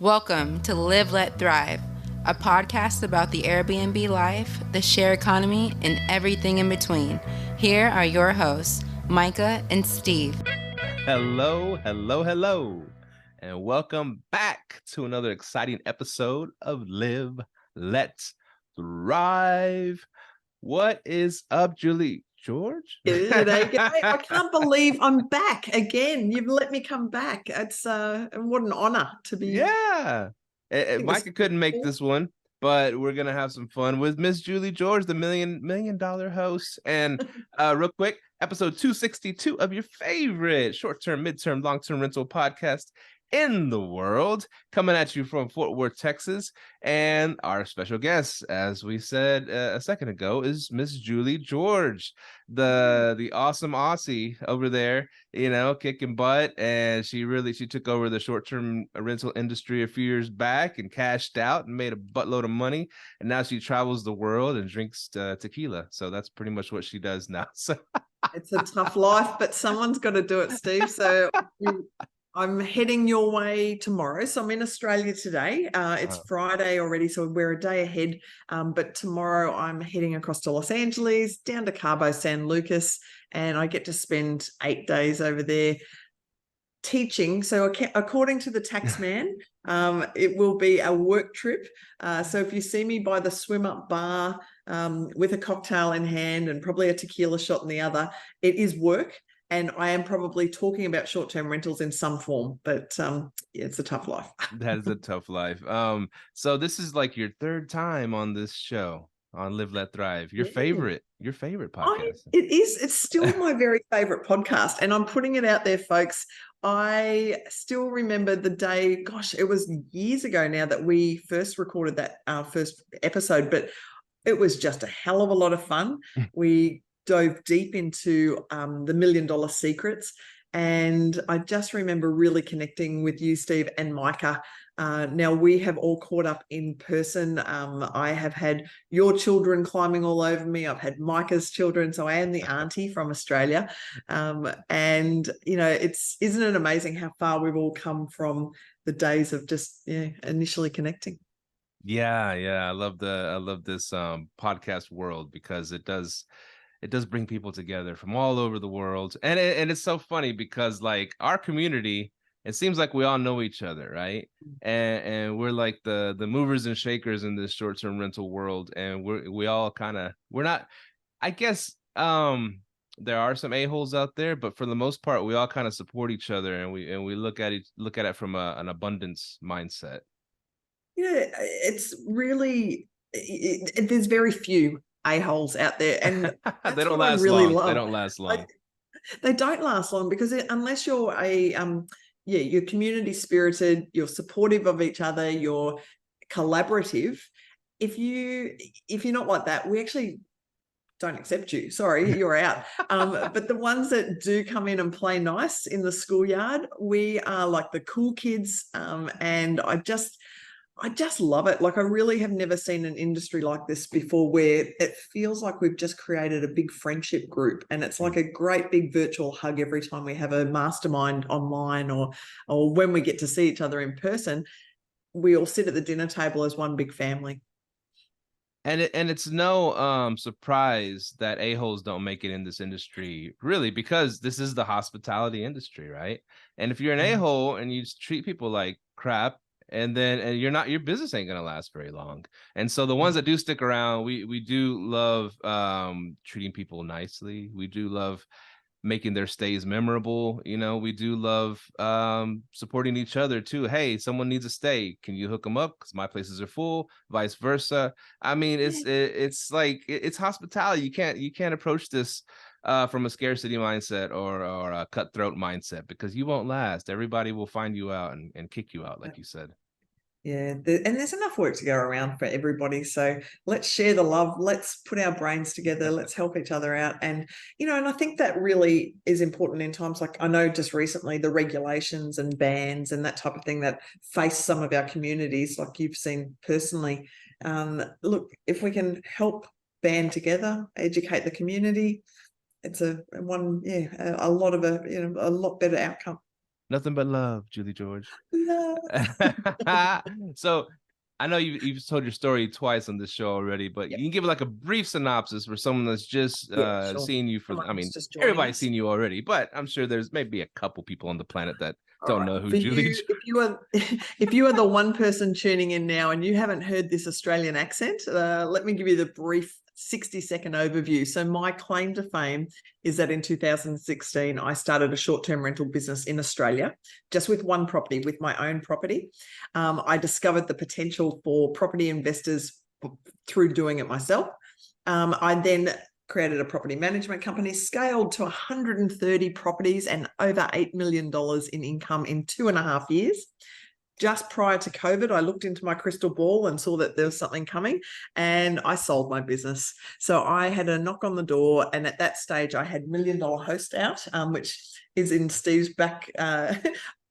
Welcome to Live, Let, Thrive, a podcast about the Airbnb life, the share economy, and everything in between. Here are your hosts, Micah and Steve. Hello, and welcome back to another exciting episode of Live, Let, Thrive. What is up, Julie? George? G'day. I can't believe I'm back again. You've let me come back. It's what an honor to be. Yeah. Micah couldn't make this one, but we're gonna have some fun with Miss Julie George, the million dollar host. And real quick, episode 262 of your favorite short-term, mid-term, long-term rental podcast in the world, coming at you from Fort Worth, Texas. And our special guest, as we said a second ago, is Miss Julie George, the awesome Aussie over there, kicking butt. And she took over the short-term rental industry a few years back and cashed out and made a buttload of money. And now she travels the world and drinks tequila. So that's pretty much what she does now. So it's a tough life, but someone's got to do it, Steve. So I'm heading your way tomorrow. So I'm in Australia today. It's Friday already, so we're a day ahead. But tomorrow I'm heading across to Los Angeles, down to Cabo San Lucas, and I get to spend 8 days over there teaching. So according to the tax man, it will be a work trip. So if you see me by the swim up bar with a cocktail in hand and probably a tequila shot in the other, it is work. And I am probably talking about short-term rentals in some form, but it's a tough life. That is a tough life. So this is like your third time on this show on Live, Let, Thrive. Your favorite podcast. It is. It's still my very favorite podcast, and I'm putting it out there, folks. I still remember the day. Gosh, it was years ago now that we first recorded that first episode, but it was just a hell of a lot of fun. We dove deep into the $1 million secrets. And I just remember really connecting with you, Steve, and Micah. Now we have all caught up in person. I have had your children climbing all over me. I've had Micah's children. So I am the auntie from Australia. And, isn't it amazing how far we've all come from the days of just initially connecting? Yeah. I love this podcast world because it does bring people together from all over the world. And it's so funny because like our community, it seems like we all know each other, right? And we're like the movers and shakers in this short-term rental world. And we're not, I guess, there are some a-holes out there, but for the most part, we all kind of support each other and we look at it from an abundance mindset. Yeah, it's really, there's very few a-holes out there, and they don't last long. They don't last long. They don't last long because unless you're you're community spirited, you're supportive of each other, you're collaborative. If you're not like that, we actually don't accept you. Sorry, you're out. But the ones that do come in and play nice in the schoolyard, we are like the cool kids, and I just love it. Like I really have never seen an industry like this before where it feels like we've just created a big friendship group, and it's like a great big virtual hug every time we have a mastermind online or when we get to see each other in person. We all sit at the dinner table as one big family. And it's no surprise that a-holes don't make it in this industry, really, because this is the hospitality industry, right? And if you're an a-hole and you treat people like crap, and your business ain't gonna last very long. And so the ones that do stick around, we do love treating people nicely. We do love making their stays memorable. We do love supporting each other too. Hey, someone needs a stay, can you hook them up because my places are full, vice versa. I mean, it's like it's hospitality. You can't approach this from a scarcity mindset or a cutthroat mindset, because you won't last. Everybody will find you out and kick you out, like you said. Yeah, and there's enough work to go around for everybody. So let's share the love. Let's put our brains together. Let's help each other out. And, and I think that really is important in times like, I know just recently the regulations and bans and that type of thing that face some of our communities, like you've seen personally. Look, if we can help band together, educate the community, it's a lot better outcome. Nothing but love, Julie George. Yeah. So I know you've told your story twice on this show already, but Yep. you can give like a brief synopsis for someone that's just Sure. seen you for, Someone I mean, who's just joining everybody's us. seen you already, but I'm sure there's maybe a couple people on the planet that All don't right. know who For Julie you, if you are if you are the one person tuning in now and you haven't heard this Australian accent, let me give you the brief 60-second overview. So my claim to fame is that in 2016, I started a short-term rental business in Australia, just with one property, with my own property. I discovered the potential for property investors through doing it myself. I then created a property management company, scaled to 130 properties and over $8 million in income in 2.5 years. Just prior to COVID, I looked into my crystal ball and saw that there was something coming, and I sold my business. So I had a knock on the door, and at that stage, I had $1 Million Host out, which is in Steve's back. I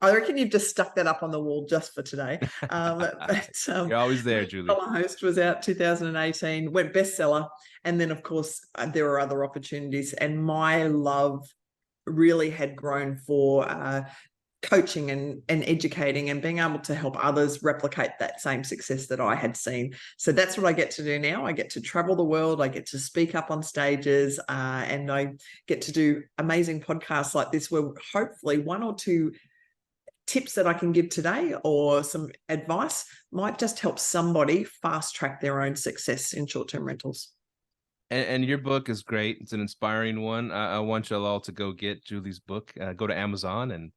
reckon you've just stuck that up on the wall just for today. You're always there, Julie. $1 Million Host was out 2018, went bestseller, and then of course there were other opportunities, and my love really had grown for coaching and educating and being able to help others replicate that same success that I had seen. So that's what I get to do now. I get to travel the world. I get to speak up on stages, and I get to do amazing podcasts like this where hopefully one or two tips that I can give today or some advice might just help somebody fast track their own success in short-term rentals. And your book is great. It's an inspiring one. I want y'all all to go get Julie's book. Go to Amazon and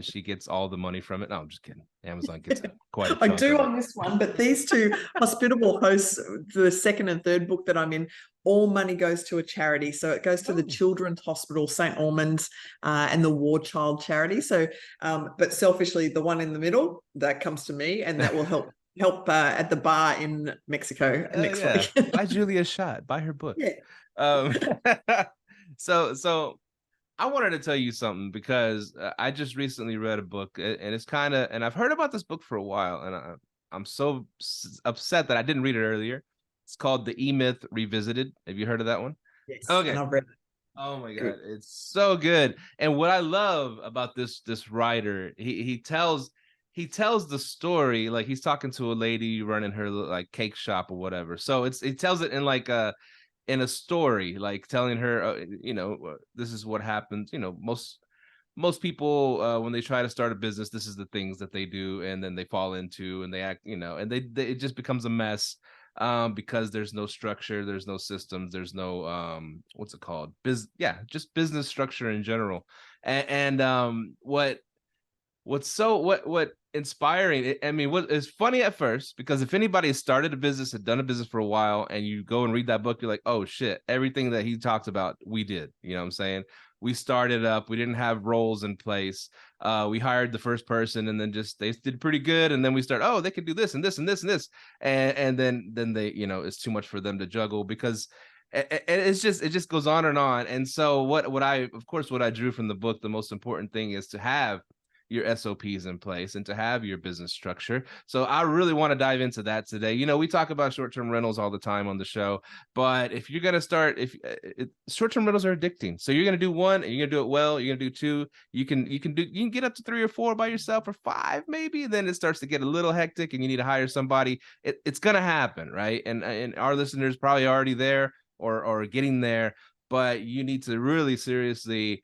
she gets all the money from it. No, I'm just kidding. Amazon gets quite a chunk I do of it. on this one, but these two hospitable hosts, the second and third book that I'm in, all money goes to a charity. So it goes to the Children's Hospital, St. Ormond's, and the War Child charity. So, but selfishly, the one in the middle, that comes to me, and that will help at the bar in Mexico next week. Buy Julie a shot. Buy her book. Yeah. So I wanted to tell you something because I just recently read a book, and it's kind of, and I've heard about this book for a while, and I'm so upset that I didn't read it earlier. It's called The E-Myth Revisited. Have you heard of that one? Yes. Okay. And I've read it. Oh my God, Good. it's so good. And what I love about this writer, he tells the story like he's talking to a lady running her like cake shop or whatever. So he tells it in like in a story, like telling her, this is what happens. Most people when they try to start a business, this is the things that they do, and then they fall into and they act, and they it just becomes a mess because there's no structure, there's no systems, there's no what's it called? Just business structure in general. And what inspiring, I mean, what is funny at first, because if anybody has started a business, had done a business for a while, and you go and read that book, you're like, oh shit, everything that he talked about, we did. You know what I'm saying? We started up, we didn't have roles in place. We hired the first person, and then they did pretty good, and then we start, oh, they can do this and this and this and this, and then they, it's too much for them to juggle, because it just goes on and on. And so what I drew from the book, the most important thing is to have your SOPs in place and to have your business structure. So I really want to dive into that today. We talk about short-term rentals all the time on the show, but if you're going to start, short-term rentals are addicting. So you're going to do one and you're going to do it well. You're going to do two. You can get up to 3 or 4 by yourself, or 5 maybe. Then it starts to get a little hectic and you need to hire somebody. It's going to happen, right? And our listeners probably already there or getting there, but you need to really seriously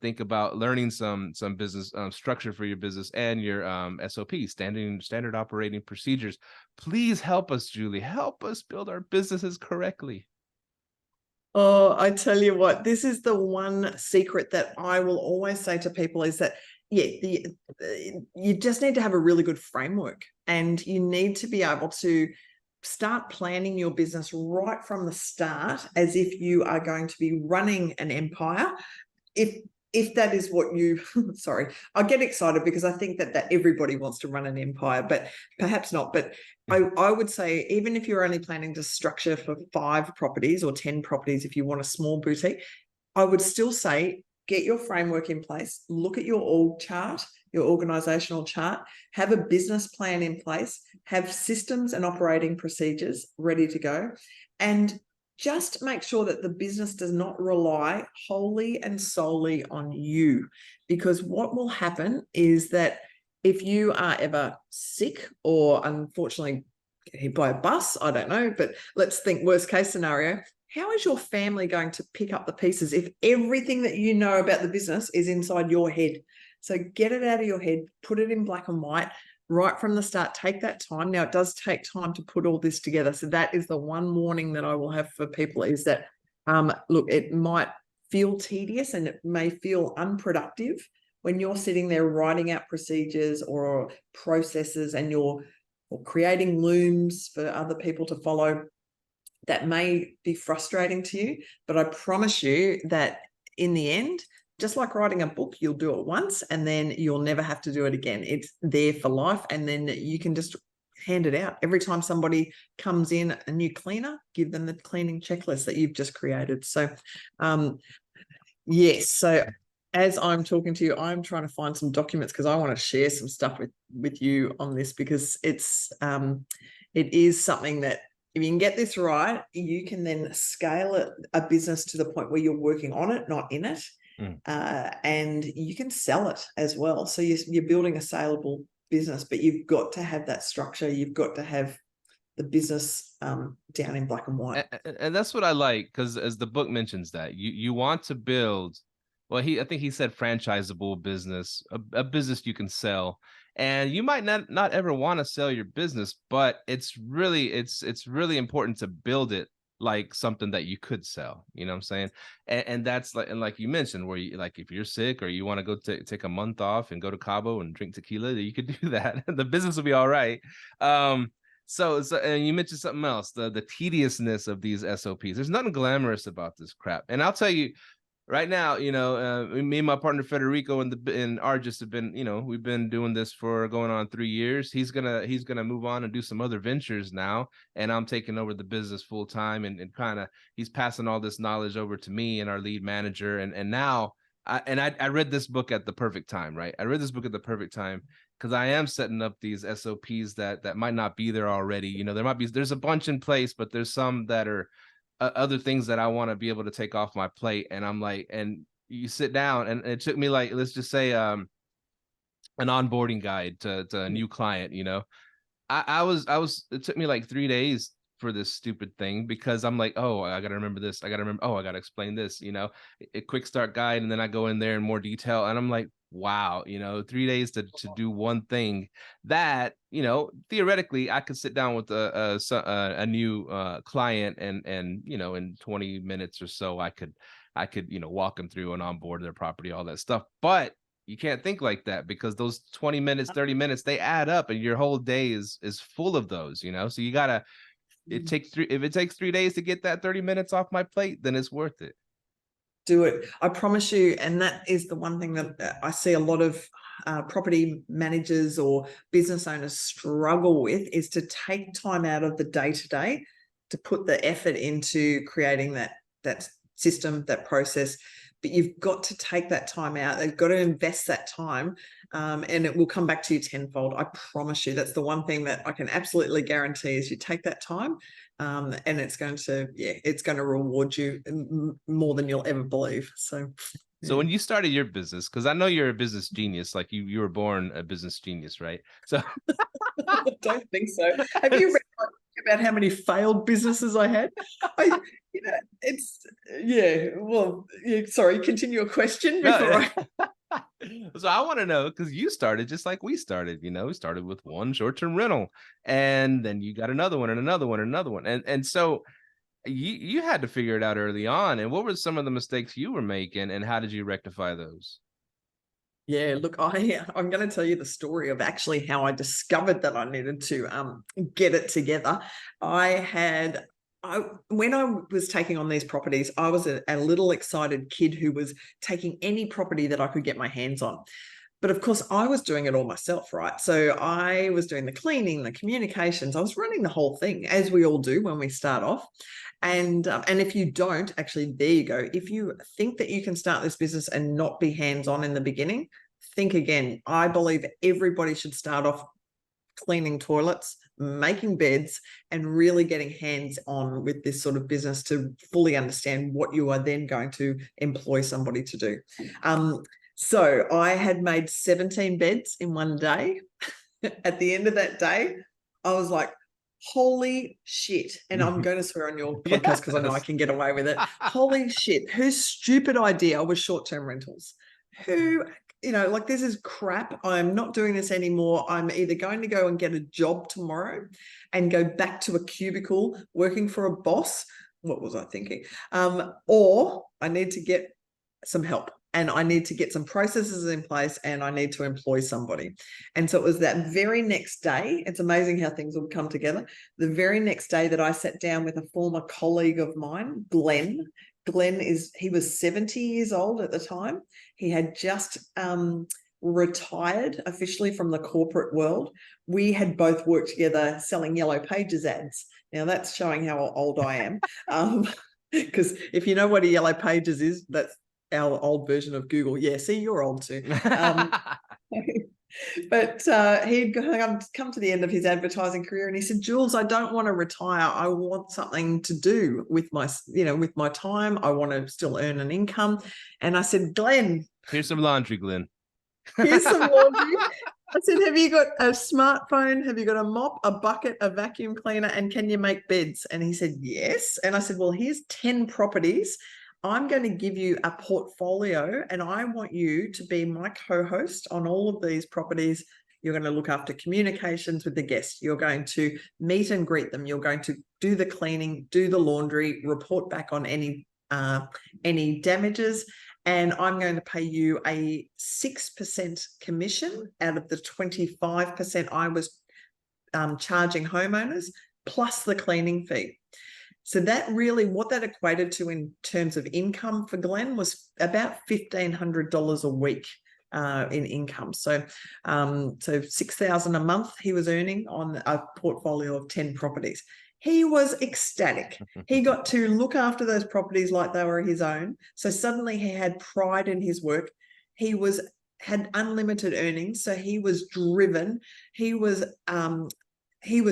think about learning some business structure for your business and your SOPs, standard operating procedures. Please help us, Julie. Help us build our businesses correctly. Oh, I tell you what, this is the one secret that I will always say to people is that, you just need to have a really good framework, and you need to be able to start planning your business right from the start as if you are going to be running an empire. If that is what you, sorry, I get excited because I think that everybody wants to run an empire, but perhaps not. But I would say, even if you're only planning to structure for 5 properties or 10 properties, if you want a small boutique, I would still say, get your framework in place, look at your org chart, your organizational chart, have a business plan in place, have systems and operating procedures ready to go, and just make sure that the business does not rely wholly and solely on you, because what will happen is that if you are ever sick or unfortunately hit by a bus, I don't know, but let's think worst case scenario, how is your family going to pick up the pieces if everything that you know about the business is inside your head? So get it out of your head, put it in black and white right from the start. Take that time. Now, it does take time to put all this together. So that is the one warning that I will have for people, is that, look, it might feel tedious and it may feel unproductive when you're sitting there writing out procedures or processes and you're creating looms for other people to follow. That may be frustrating to you, but I promise you that in the end, just like writing a book, you'll do it once and then you'll never have to do it again. It's there for life, and then you can just hand it out. Every time somebody comes in, a new cleaner, give them the cleaning checklist that you've just created. So yes, so as I'm talking to you, I'm trying to find some documents because I want to share some stuff with you on this, because it is something that if you can get this right, you can then scale a business to the point where you're working on it, not in it. And you can sell it as well. So you're building a saleable business, but you've got to have that structure. You've got to have the business down in black and white. And that's what I like, because as the book mentions, that you want to build, well, I think he said franchisable business, a business you can sell. And you might not ever want to sell your business, but it's really important to build it like something that you could sell. You know what I'm saying? And that's like you mentioned, where you, like, if you're sick or you want to go take a month off and go to Cabo and drink tequila, you could do that. The business will be all right. So and you mentioned something else, the tediousness of these SOPs. There's nothing glamorous about this crap. And I'll tell you, right now, me and my partner Federico and Argis have been, we've been doing this for going on 3 years. He's gonna move on and do some other ventures now, and I'm taking over the business full time, and kind of he's passing all this knowledge over to me and our lead manager. And now I read this book at the perfect time, right? I read this book at the perfect time because I am setting up these SOPs that might not be there already. There's a bunch in place, but there's some that are other things that I want to be able to take off my plate. And I'm like, and you sit down, and it took me, like, let's just say an onboarding guide to a new client. It took me like 3 days for this stupid thing, because I'm like, oh, I gotta remember this, I gotta explain this, a quick start guide, and then I go in there in more detail, and I'm like, wow, 3 days to do one thing that, theoretically I could sit down with a new client, and in 20 minutes or so I could walk them through and onboard their property, all that stuff. But you can't think like that, because those 20 minutes, 30 minutes, they add up, and your whole day is full of those, so you gotta, if it takes 3 days to get that 30 minutes off my plate, then it's worth it. Do it. I promise you. And that is the one thing that I see a lot of property managers or business owners struggle with, is to take time out of the day-to-day to put the effort into creating that system, that process. But you've got to take that time out. They've got to invest that time, and it will come back to you tenfold. I promise you. That's the one thing that I can absolutely guarantee, is you take that time, and it's going to reward you more than you'll ever believe. So when you started your business, because I know you're a business genius, like you were born a business genius, right? So I don't think so. Have you read about how many failed businesses I had? Sorry, continue your question before So I want to know, because you started just like we started. We started with one short-term rental, and then you got another one and another one and another one, and so you had to figure it out early on. And what were some of the mistakes you were making, and how did you rectify those? Yeah, look, I'm going to tell you the story of actually how I discovered that I needed to get it together. When I was taking on these properties, I was a little excited kid who was taking any property that I could get my hands on. But of course, I was doing it all myself, right? So I was doing the cleaning, the communications. I was running the whole thing, as we all do when we start off. And if you don't, actually, there you go. If you think that you can start this business and not be hands-on in the beginning, think again. I believe everybody should start off cleaning toilets, making beds, and really getting hands-on with this sort of business to fully understand what you are then going to employ somebody to do. So I had made 17 beds in one day. At the end of that day, I was like, holy shit. And I'm going to swear on your podcast because I know I can get away with it. Holy shit. Whose stupid idea was short-term rentals? Who, like, this is crap. I'm not doing this anymore. I'm either going to go and get a job tomorrow and go back to a cubicle working for a boss. What was I thinking? Or I need to get some help. And I need to get some processes in place, and I need to employ somebody. And so it was that very next day. It's amazing how things will come together. The very next day that I sat down with a former colleague of mine, Glenn. He was 70 years old at the time. He had just retired officially from the corporate world. We had both worked together selling Yellow Pages ads. Now that's showing how old I am. Because if you know what a Yellow Pages is, that's our old version of Google. Yeah, see, you're old too. But he'd come to the end of his advertising career, and he said, Jules, I don't want to retire. I want something to do with my time. I want to still earn an income. And I said, Glenn. Here's some laundry, Glenn. Here's some laundry. I said, have you got a smartphone? Have you got a mop, a bucket, a vacuum cleaner, and can you make beds? And he said, yes. And I said, well, here's 10 properties. I'm going to give you a portfolio, and I want you to be my co-host on all of these properties. You're going to look after communications with the guests. You're going to meet and greet them. You're going to do the cleaning, do the laundry, report back on any damages. And I'm going to pay you a 6% commission out of the 25% I was charging homeowners, plus the cleaning fee. So that really, what that equated to in terms of income for Glenn was about $1,500 a week in income. So $6,000 a month he was earning on a portfolio of 10 properties. He was ecstatic. He got to look after those properties like they were his own. So suddenly he had pride in his work. He had unlimited earnings. So he was driven. He was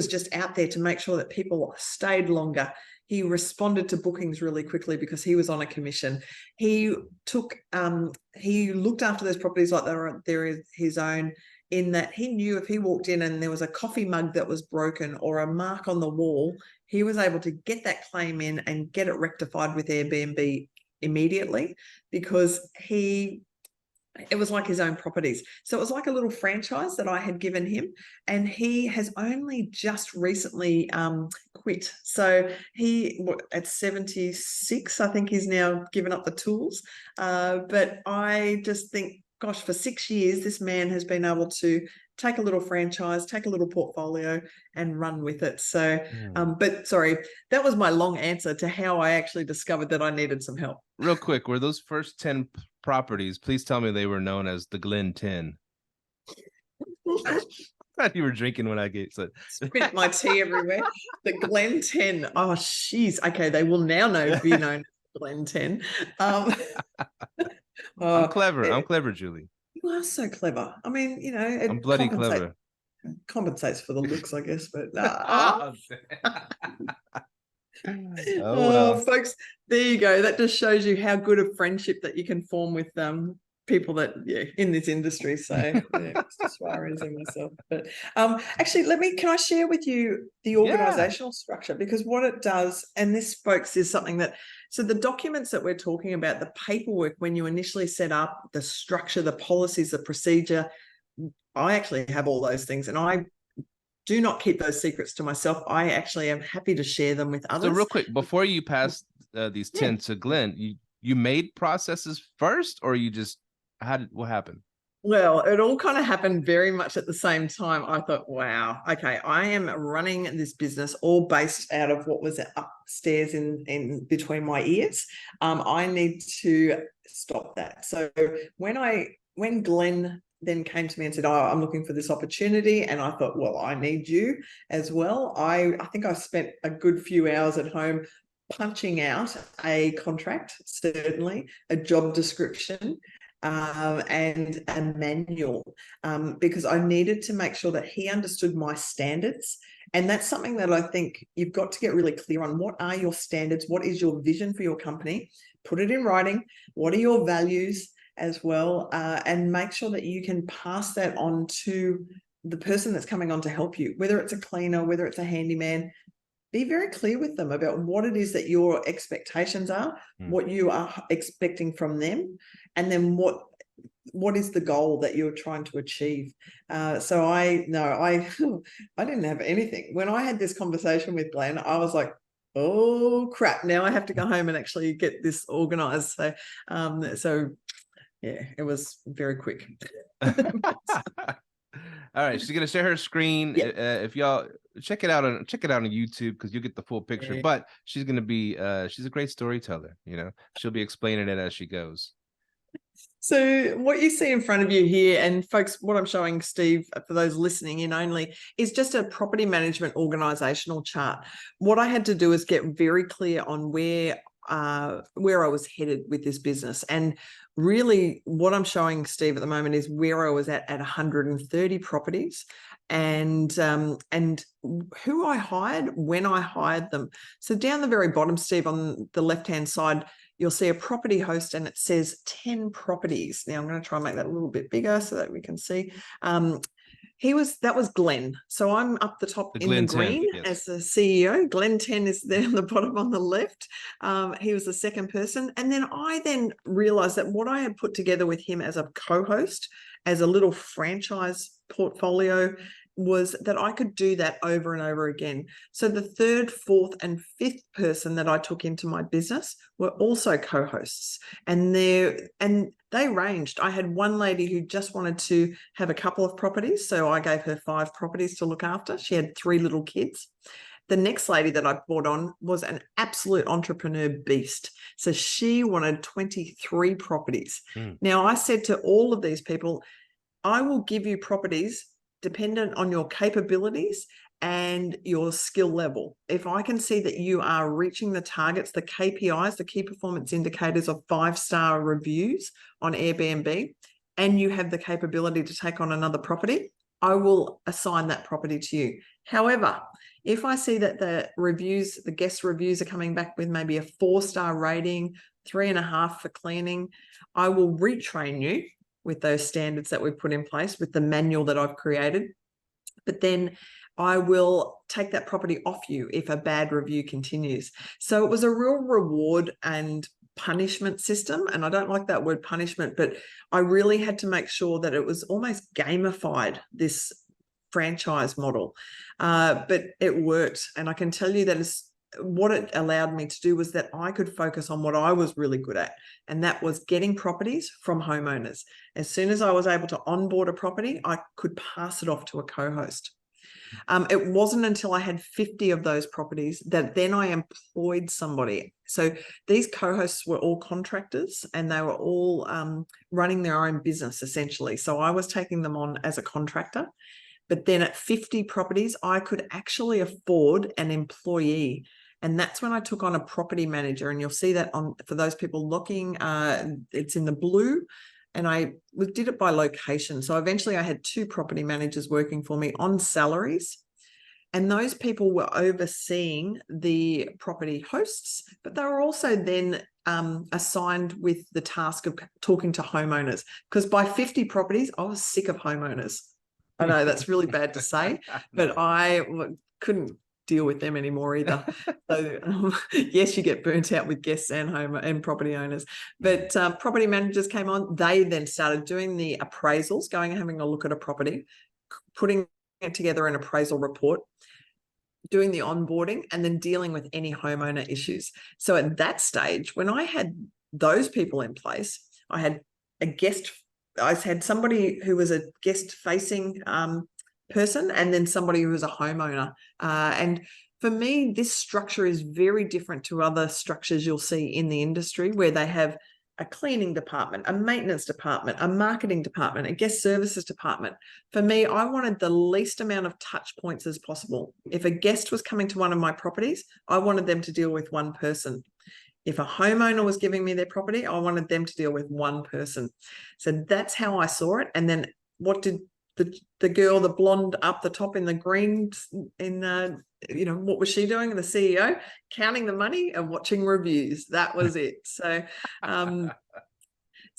just out there to make sure that people stayed longer. He responded to bookings really quickly because he was on a commission. He looked after those properties like they were his own, in that he knew if he walked in and there was a coffee mug that was broken or a mark on the wall, he was able to get that claim in and get it rectified with Airbnb immediately, because it was like his own properties. So it was like a little franchise that I had given him, and he has only just recently quit. So at 76, I think he's now given up the tools. But I just think, gosh, for 6 years, this man has been able to take a little franchise, take a little portfolio, and run with it. So, but sorry, that was my long answer to how I actually discovered that I needed some help. Real quick, were those first 10 properties, please tell me they were known as the Glen 10? I thought you were drinking when I said. Spit my tea everywhere. The Glen 10. Oh, she's okay. They will now be known as Glen 10. I'm clever. I'm clever, Julie. You are so clever. I mean, it I'm bloody clever. Compensates for the looks, I guess, but well. Folks, there you go. That just shows you how good a friendship that you can form with people that in this industry. So as far as myself. But actually, can I share with you the organizational structure? Because what it does, and this, folks, is something that, so the documents that we're talking about, the paperwork, when you initially set up the structure, the policies, the procedure, I actually have all those things, and I do not keep those secrets to myself. I actually am happy to share them with others. So real quick, before you pass these 10 to Glenn, you made processes first, or you just, what happened? Well, it all kind of happened very much at the same time. I thought, wow, okay, I am running this business all based out of what was upstairs in between my ears. I need to stop that. So when Glenn then came to me and said, I'm looking for this opportunity, and I thought, well, I need you as well. I think I spent a good few hours at home punching out a contract, certainly a job description, and a manual, because I needed to make sure that he understood my standards. And that's something that I think you've got to get really clear on. What are your standards? What is your vision for your company? Put it in writing. What are your values as well? And make sure that you can pass that on to the person that's coming on to help you, whether it's a cleaner, whether it's a handyman. Be very clear with them about what it is that your expectations are, what you are expecting from them, and then what is the goal that you're trying to achieve. So I didn't have anything. When I had this conversation with Glenn, I was like, oh crap, now I have to go home and actually get this organized. So yeah, it was very quick. All right, she's gonna share her screen. Yeah. If y'all check it out on YouTube, because you get the full picture. Yeah. But she's gonna be she's a great storyteller. She'll be explaining it as she goes. So what you see in front of you here, and folks, what I'm showing Steve for those listening in only, is just a property management organizational chart. What I had to do is get very clear on where I was headed with this business. And really what I'm showing Steve at the moment is where I was at 130 properties, and who I hired, when I hired them. So down the very bottom, Steve, on the left-hand side, you'll see a property host and it says 10 properties. Now I'm going to try and make that a little bit bigger so that we can see. That was Glenn. So I'm up the top in the green as the CEO. Glenn 10 is there on the bottom on the left. He was the second person. And then I realized that what I had put together with him as a co-host, as a little franchise portfolio, was that I could do that over and over again. So the third, fourth, and fifth person that I took into my business were also co-hosts, and they ranged. I had one lady who just wanted to have a couple of properties, so I gave her 5 properties to look after. She had 3 little kids. The next lady that I brought on was an absolute entrepreneur beast. So she wanted 23 properties. Now, I said to all of these people, I will give you properties dependent on your capabilities and your skill level. If I can see that you are reaching the targets, the KPIs, the key performance indicators of 5-star reviews on Airbnb, and you have the capability to take on another property, I will assign that property to you. However, if I see that the guest reviews are coming back with maybe a 4-star rating, 3.5 for cleaning, I will retrain you with those standards that we've put in place, with the manual that I've created. But then I will take that property off you if a bad review continues. So it was a real reward and punishment system. And I don't like that word punishment, but I really had to make sure that it was almost gamified, this franchise model. But it worked. And I can tell you that what it allowed me to do was that I could focus on what I was really good at, and that was getting properties from homeowners. As soon as I was able to onboard a property, I could pass it off to a co-host. It wasn't until I had 50 of those properties that then I employed somebody. So these co-hosts were all contractors, and they were all running their own business essentially. So I was taking them on as a contractor. But then at 50 properties, I could actually afford an employee. And that's when I took on a property manager. And you'll see that for those people looking, it's in the blue. And I did it by location. So eventually I had 2 property managers working for me on salaries. And those people were overseeing the property hosts, but they were also then assigned with the task of talking to homeowners. Because by 50 properties, I was sick of homeowners. I know that's really bad to say, but I couldn't deal with them anymore either. So yes, you get burnt out with guests and property owners, but property managers came on. They then started doing the appraisals, going and having a look at a property, putting it together an appraisal report, doing the onboarding, and then dealing with any homeowner issues. So at that stage, when I had those people in place, I had somebody who was a guest-facing person, and then somebody who was a homeowner. And for me, this structure is very different to other structures you'll see in the industry, where they have a cleaning department, a maintenance department, a marketing department, a guest services department. For me, I wanted the least amount of touch points as possible. If a guest was coming to one of my properties, I wanted them to deal with one person. If a homeowner was giving me their property, I wanted them to deal with one person. So that's how I saw it. And then what did the girl, the blonde up the top in the green, what was she doing? The CEO, counting the money and watching reviews. That was it. So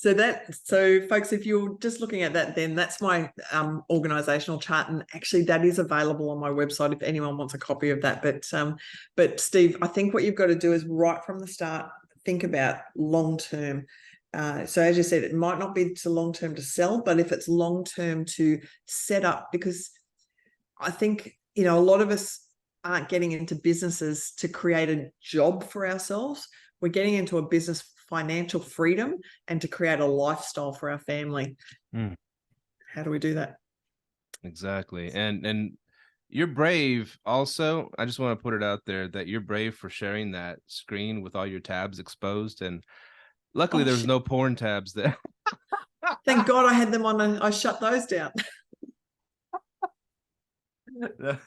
so folks, if you're just looking at that, then that's my organizational chart, and actually that is available on my website if anyone wants a copy of that. But Steve, I think what you've got to do is right from the start think about long term. So as you said, it might not be to long term to sell, but if it's long term to set up, because I think a lot of us aren't getting into businesses to create a job for ourselves. We're getting into a business financial freedom and to create a lifestyle for our family. How do we do that? Exactly. And you're brave also. I just want to put it out there that you're brave for sharing that screen with all your tabs exposed. And luckily there was no porn tabs there. Thank God I had them on and I shut those down.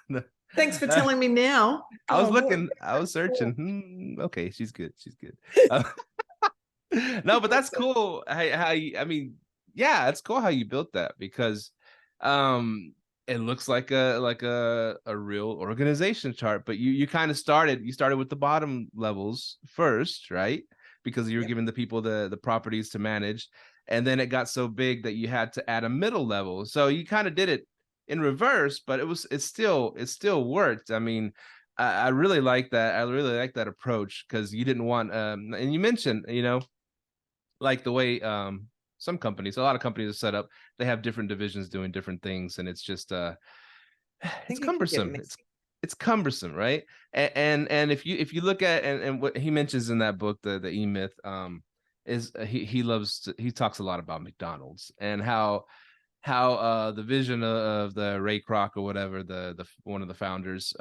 No. Thanks for telling me now. I was looking, I was searching. Okay, she's good. She's good. No, but that's cool. I mean, yeah, it's cool how you built that, because it looks like a real organization chart. But you kind of started with the bottom levels first, right? Because you were giving the people the properties to manage, and then it got so big that you had to add a middle level. So you kind of did it in reverse, but it still worked. I mean, I really like that. I really like that approach, because you didn't want and you mentioned, like the way some companies, a lot of companies are set up, they have different divisions doing different things, and it's just it's cumbersome. It's cumbersome, right? And if you look at and what he mentions in that book, the E-Myth, is he talks a lot about McDonald's and how the vision of the Ray Kroc or whatever, the one of the founders,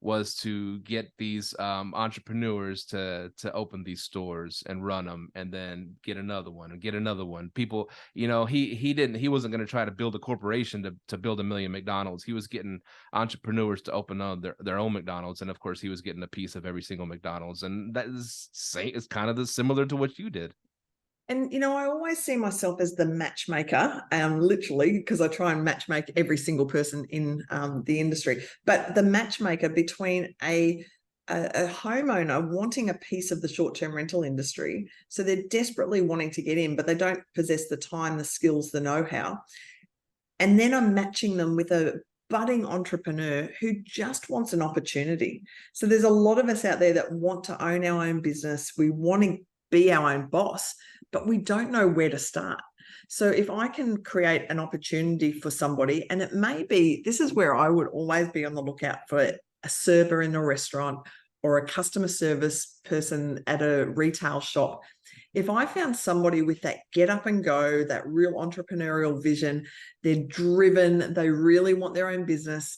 was to get these entrepreneurs to open these stores and run them, and then get another one and get another one. People, he wasn't going to try to build a corporation to build 1 million McDonald's. He was getting entrepreneurs to open up their own McDonald's, and of course he was getting a piece of every single McDonald's. And that is kind of similar to what you did. And, I always see myself as the matchmaker, literally, because I try and matchmake every single person in the industry. But the matchmaker between a homeowner wanting a piece of the short-term rental industry. So they're desperately wanting to get in, but they don't possess the time, the skills, the know-how. And then I'm matching them with a budding entrepreneur who just wants an opportunity. So there's a lot of us out there that want to own our own business. We want to be our own boss, but we don't know where to start. So if I can create an opportunity for somebody, and it may be, this is where I would always be on the lookout for a server in a restaurant or a customer service person at a retail shop. If I found somebody with that get up and go, that real entrepreneurial vision, they're driven, they really want their own business,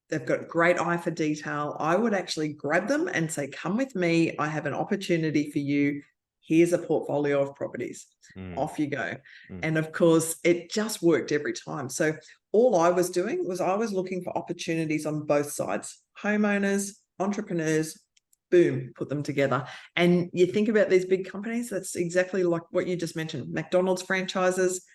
they've got great eye for detail, I would actually grab them and say, come with me, I have an opportunity for you. Here's a portfolio of properties. Off you go. And of course, it just worked every time. So all I was doing was I was looking for opportunities on both sides, homeowners, entrepreneurs, boom, put them together. And you think about these big companies, that's exactly like what you just mentioned, McDonald's franchises,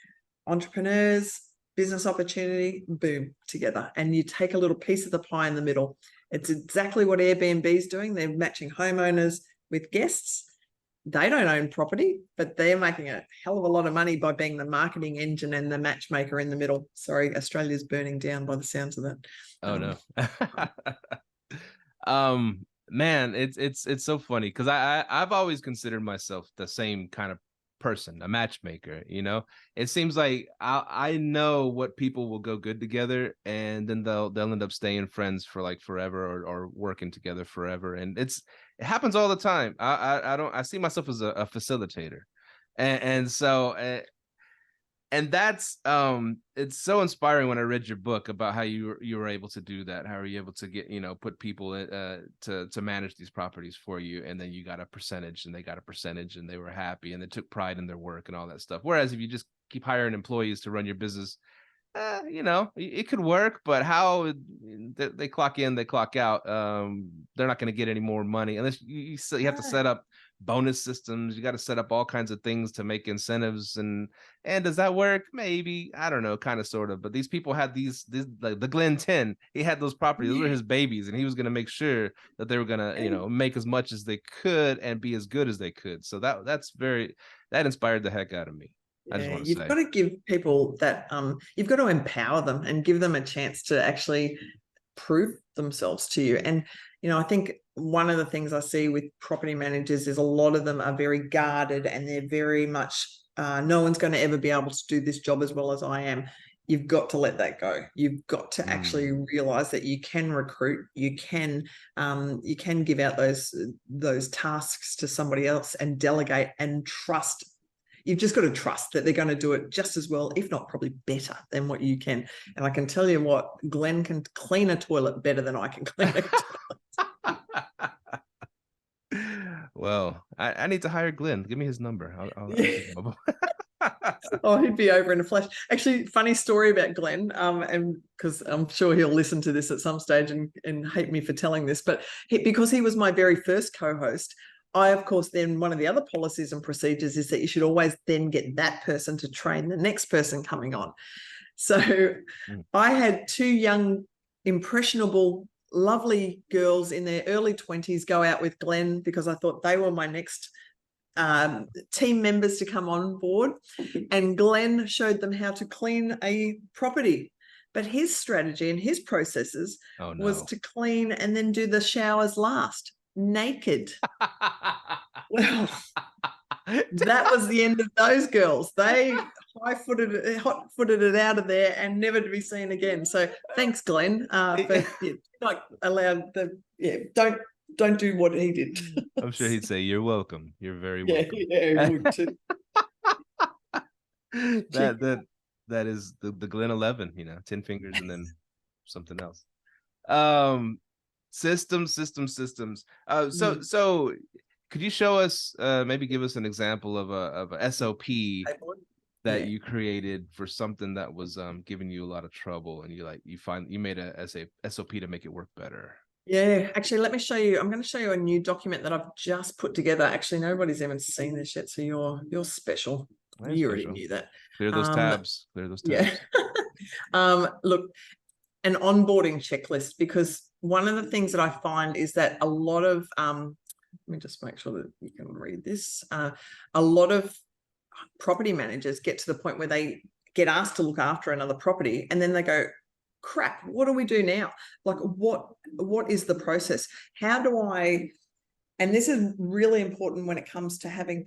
entrepreneurs, business opportunity, boom, together. And you take a little piece of the pie in the middle. It's exactly what Airbnb is doing. They're matching homeowners with guests. They don't own property, but they're making a hell of a lot of money by being the marketing engine and the matchmaker in the middle. Sorry, Australia's burning down by the sounds of that. Oh no. Man, it's so funny, because I've always considered myself the same kind of person, a matchmaker. It seems like I know what people will go good together, and then they'll end up staying friends for like forever, or working together forever. And it happens all the time. I see myself as a facilitator, and so and that's it's so inspiring when I read your book about how you were able to do that. How are you able to get put people to manage these properties for you, and then you got a percentage and they got a percentage, and they were happy and they took pride in their work and all that stuff. Whereas if you just keep hiring employees to run your business, it could work, but how they clock in, they clock out. They're not going to get any more money unless you have to set up bonus systems. You got to set up all kinds of things to make incentives. And does that work? Maybe. I don't know, kind of, sort of. But these people had these like the Glen 10. He had those properties. Those were his babies, and he was going to make sure that they were going to, make as much as they could and be as good as they could. So that inspired the heck out of me. I just want to say, you've got to give people that, you've got to empower them and give them a chance to actually prove themselves to you. And, I think one of the things I see with property managers is a lot of them are very guarded, and they're very much, no one's going to ever be able to do this job as well as I am. You've got to let that go. You've got to actually realize that you can recruit, you can give out those tasks to somebody else and delegate and trust. You've just got to trust that they're going to do it just as well, if not probably better than what you can. And I can tell you what, Glenn can clean a toilet better than I can clean a toilet. Well, I need to hire Glenn. Give me his number. I'll Oh, he'd be over in a flash. Actually, funny story about Glenn, and because I'm sure he'll listen to this at some stage and hate me for telling this, but because he was my very first co-host, I, of course, then one of the other policies and procedures is that you should always then get that person to train the next person coming on. So I had two young, impressionable, lovely girls in their early 20s go out with Glenn because I thought they were my next team members to come on board. And Glenn showed them how to clean a property. But his strategy and his processes was to clean and then do the showers last. Naked. Well, that was the end of those girls. They hot-footed it out of there and never to be seen again. So thanks, Glenn, for not allowed don't do what he did. I'm sure he'd say, "You're welcome. You're very welcome." Yeah, he would too. that is the Glen 11, 10 fingers and then something else. Systems. So could you show us, maybe give us an example of a SOP that you created for something that was giving you a lot of trouble, and you made a SOP to make it work better? Yeah, actually, let me show you. I'm going to show you a new document that I've just put together. Actually, nobody's even seen this yet, so you're special. You already knew that. Clear those tabs. Yeah. Look, an onboarding checklist, because one of the things that I find is that a lot of let me just make sure that you can read this. A lot of property managers get to the point where they get asked to look after another property, and then they go, crap, what do we do now? Like, what is the process? How do I, and this is really important when it comes to having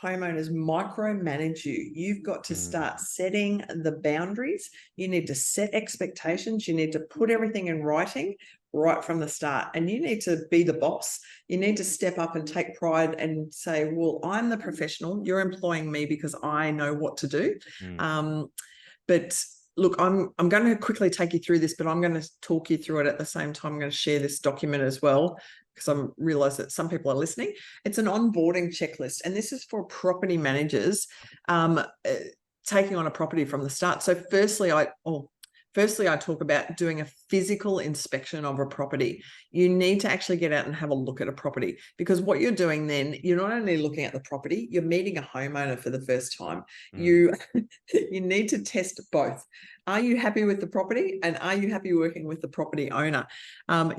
homeowners micromanage you. You've got to start setting the boundaries. You need to set expectations. You need to put everything in writing right from the start, and you need to be the boss. You need to step up and take pride and say, well, I'm the professional. You're employing me because I know what to do. But look, I'm going to quickly take you through this, but I'm going to talk you through it at the same time. I'm going to share this document as well, because I realize that some people are listening. It's an onboarding checklist, and this is for property managers taking on a property from the start. So firstly, I talk about doing a physical inspection of a property. You need to actually get out and have a look at a property, because what you're doing then, you're not only looking at the property, you're meeting a homeowner for the first time. You need to test both. Are you happy with the property, and are you happy working with the property owner?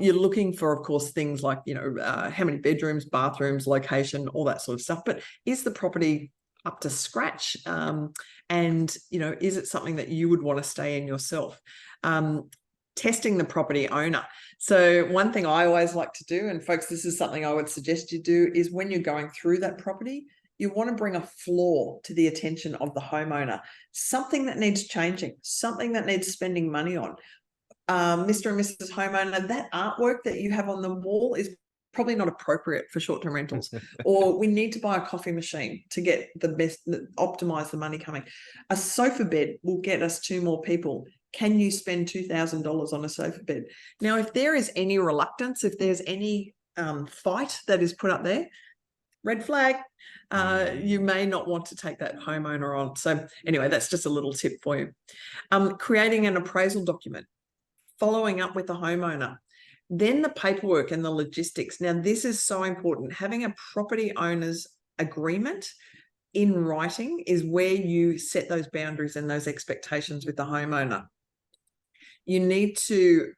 You're looking for, of course, things like, how many bedrooms, bathrooms, location, all that sort of stuff. But is the property up to scratch? And, is it something that you would want to stay in yourself? Testing the property owner. So one thing I always like to do, and folks, this is something I would suggest you do, is when you're going through that property, you want to bring a flaw to the attention of the homeowner, something that needs changing, something that needs spending money on. Mr. and Mrs. Homeowner, that artwork that you have on the wall is probably not appropriate for short-term rentals, or we need to buy a coffee machine to get the best, optimize the money coming. A sofa bed will get us 2 more people. Can you spend $2,000 on a sofa bed? Now, if there is any reluctance, if there's any fight that is put up there, red flag, you may not want to take that homeowner on. So anyway, that's just a little tip for you. Creating an appraisal document, following up with the homeowner. Then the paperwork and the logistics. Now, this is so important. Having a property owner's agreement in writing is where you set those boundaries and those expectations with the homeowner. You need to,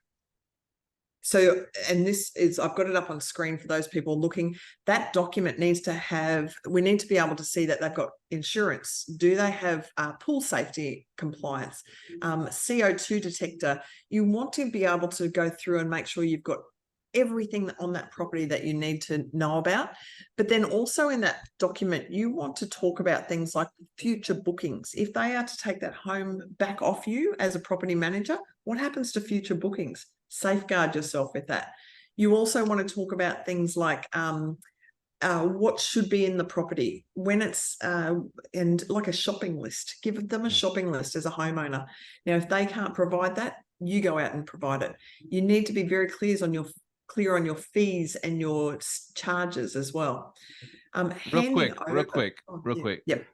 so, and this is, I've got it up on screen for those people looking, that document needs to have, we need to be able to see that they've got insurance. Do they have pool safety compliance, CO2 detector? You want to be able to go through and make sure you've got everything on that property that you need to know about. But then also in that document, you want to talk about things like future bookings. If they are to take that home back off you as a property manager, what happens to future bookings? Safeguard yourself with that. You also want to talk about things like what should be in the property when it's and like a shopping list. Give them a shopping list as a homeowner. Now, if they can't provide that, you go out and provide it. You need to be very clear on your fees and your charges as well. Real quick. Yep.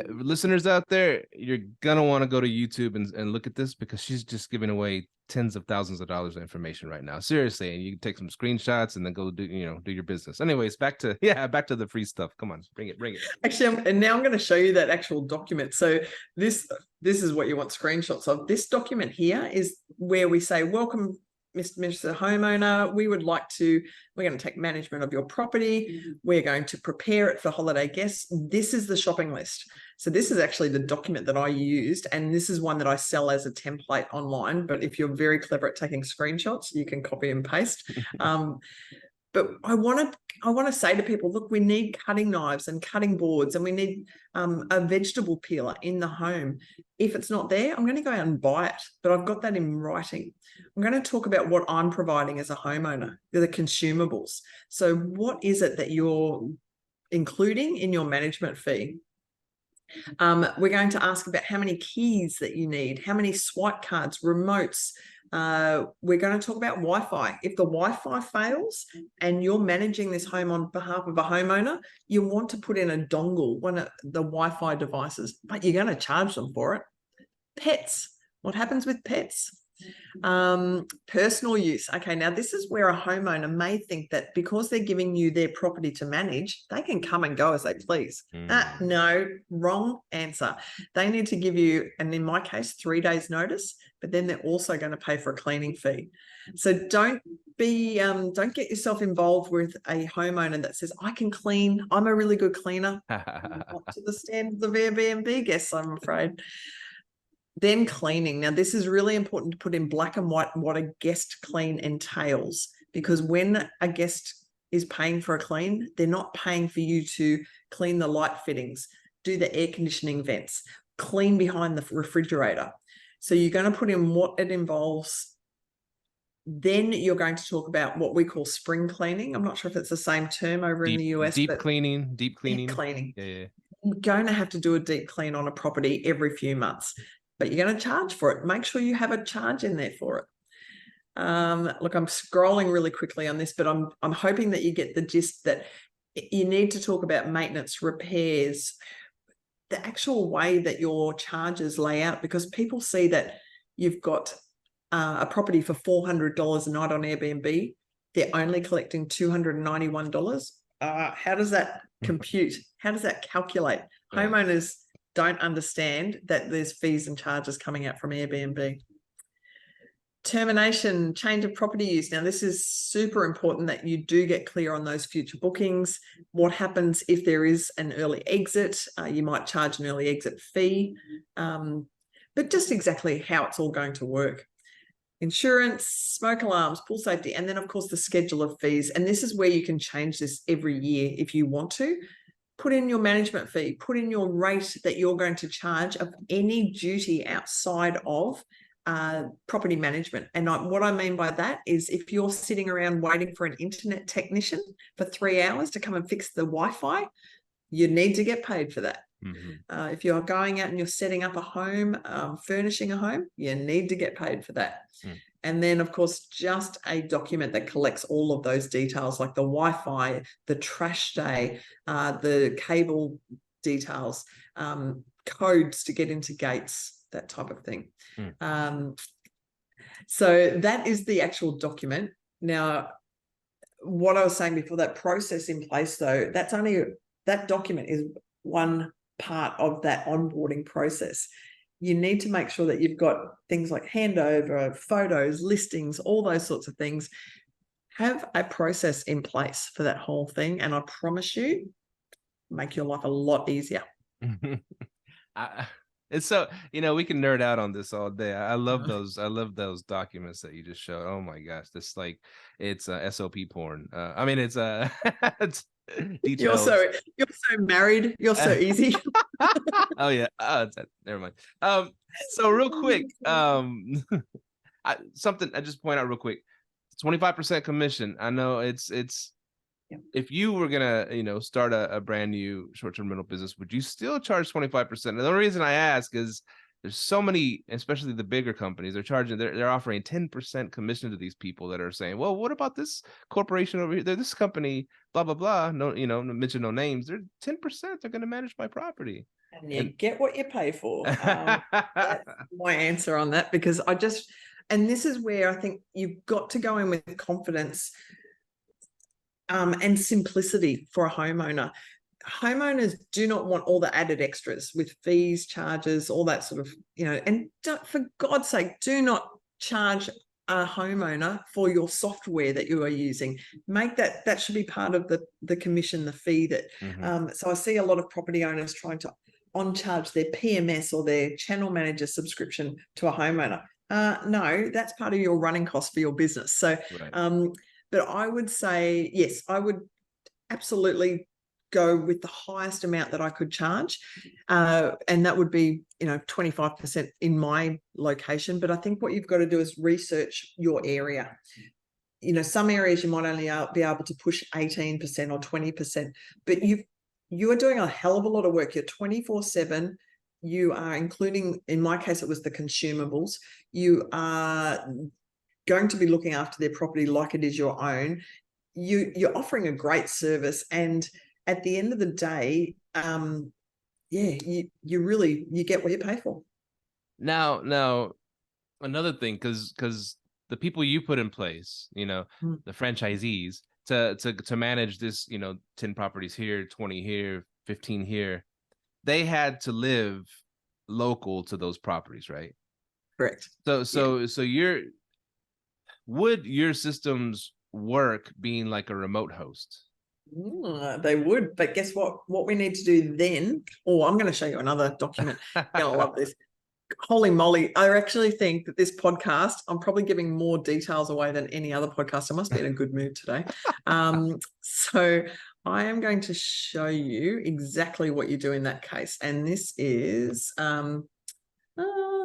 Listeners out there, you're gonna want to go to YouTube and look at this, because she's just giving away tens of thousands of dollars of information right now. Seriously, and you can take some screenshots and then go do your business. Anyways, back to the free stuff. Come on, bring it. Actually, and now I'm going to show you that actual document. So this is what you want screenshots of. This document here is where we say, welcome, Mr. Homeowner, we're going to take management of your property. We're going to prepare it for holiday guests. This is the shopping list. So this is actually the document that I used, and this is one that I sell as a template online. But if you're very clever at taking screenshots, you can copy and paste. But I want to say to people, look, we need cutting knives and cutting boards, and we need a vegetable peeler in the home. If it's not there, I'm going to go out and buy it, but I've got that in writing. I'm going to talk about what I'm providing as a homeowner, the consumables. So what is it that you're including in your management fee? We're going to ask about how many keys that you need, how many swipe cards, remotes. We're going to talk about Wi-Fi. If the Wi-Fi fails and you're managing this home on behalf of a homeowner, you want to put in a dongle, one of the Wi-Fi devices, but you're going to charge them for it. Pets. What happens with pets? Personal use. Okay, now this is where a homeowner may think that because they're giving you their property to manage, they can come and go as they please. No, wrong answer. They need to give you, and in my case, 3 days notice, but then they're also going to pay for a cleaning fee. So don't get yourself involved with a homeowner that says, I can clean, I'm a really good cleaner. Not to the standards of Airbnb guests, I'm afraid. Then cleaning. Now, this is really important to put in black and white what a guest clean entails, because when a guest is paying for a clean, they're not paying for you to clean the light fittings, do the air conditioning vents, clean behind the refrigerator. So you're going to put in what it involves. Then you're going to talk about what we call spring cleaning. I'm not sure if it's the same term over in the US. Deep cleaning. Deep cleaning. Yeah. You're going to have to do a deep clean on a property every few months, but you're going to charge for it. Make sure you have a charge in there for it. Look, I'm scrolling really quickly on this, but I'm hoping that you get the gist that you need to talk about maintenance, repairs, the actual way that your charges lay out, because people see that you've got a property for $400 a night on Airbnb. They're only collecting $291. How does that compute? How does that calculate? Yeah. Homeowners don't understand that there's fees and charges coming out from Airbnb. Termination, change of property use. Now, this is super important that you do get clear on those future bookings. What happens if there is an early exit? You might charge an early exit fee, but just exactly how it's all going to work. Insurance, smoke alarms, pool safety, and then, of course, the schedule of fees. And this is where you can change this every year if you want to. Put in your management fee, put in your rate that you're going to charge of any duty outside of property management. And what I mean by that is if you're sitting around waiting for an internet technician for 3 hours to come and fix the Wi-Fi, you need to get paid for that. Mm-hmm. If you're going out and you're setting up a home, furnishing a home, you need to get paid for that. Mm. And then, of course, just a document that collects all of those details, like the Wi-Fi, the trash day, the cable details, codes to get into gates, that type of thing. Mm. So that is the actual document. Now, what I was saying before, that process in place, though, that document is one part of that onboarding process. You need to make sure that you've got things like handover, photos, listings, all those sorts of things. Have a process in place for that whole thing, and I promise you, make your life a lot easier. It's so, we can nerd out on this all day. I love those documents that you just showed. Oh my gosh, this it's SOP porn. I mean, it's it's details. You're so married. You're so easy. Oh yeah. Never mind. So real quick, something I just point out real quick. 25% commission. I know it's. If you were gonna, start a brand new short-term rental business, would you still charge 25%? And the only reason I ask is there's so many, especially the bigger companies, they're offering 10% commission to these people that are saying, well, what about this corporation over here? They're this company, blah blah blah. No, mention no names. They're 10%. They're gonna manage my property. And you get what you pay for. That's my answer on that, because and this is where I think you've got to go in with confidence. And simplicity for a homeowner. Homeowners do not want all the added extras with fees, charges, all that sort of, and for God's sake, do not charge a homeowner for your software that you are using. Make that should be part of the commission, the fee that, so I see a lot of property owners trying to on-charge their PMS or their channel manager subscription to a homeowner. No, that's part of your running cost for your business. So, right. But I would say, yes, I would absolutely go with the highest amount that I could charge. And that would be, 25% in my location. But I think what you've got to do is research your area. Some areas you might only be able to push 18% or 20%, but you are doing a hell of a lot of work. You're 24/7. You are including, in my case, it was the consumables. You are going to be looking after their property like it is your own. You're offering a great service, and at the end of the day, you get what you pay for. Now another thing, because the people you put in place, the franchisees to manage this, 10 properties here, 20 here, 15 here, they had to live local to those properties, right? Correct. So would your systems work being like a remote host? They would, but guess what? What we need to do then, I'm going to show you another document. You're going to love this. Holy moly. I actually think that this podcast, I'm probably giving more details away than any other podcast. I must be in a good mood today. So I am going to show you exactly what you do in that case. And this is...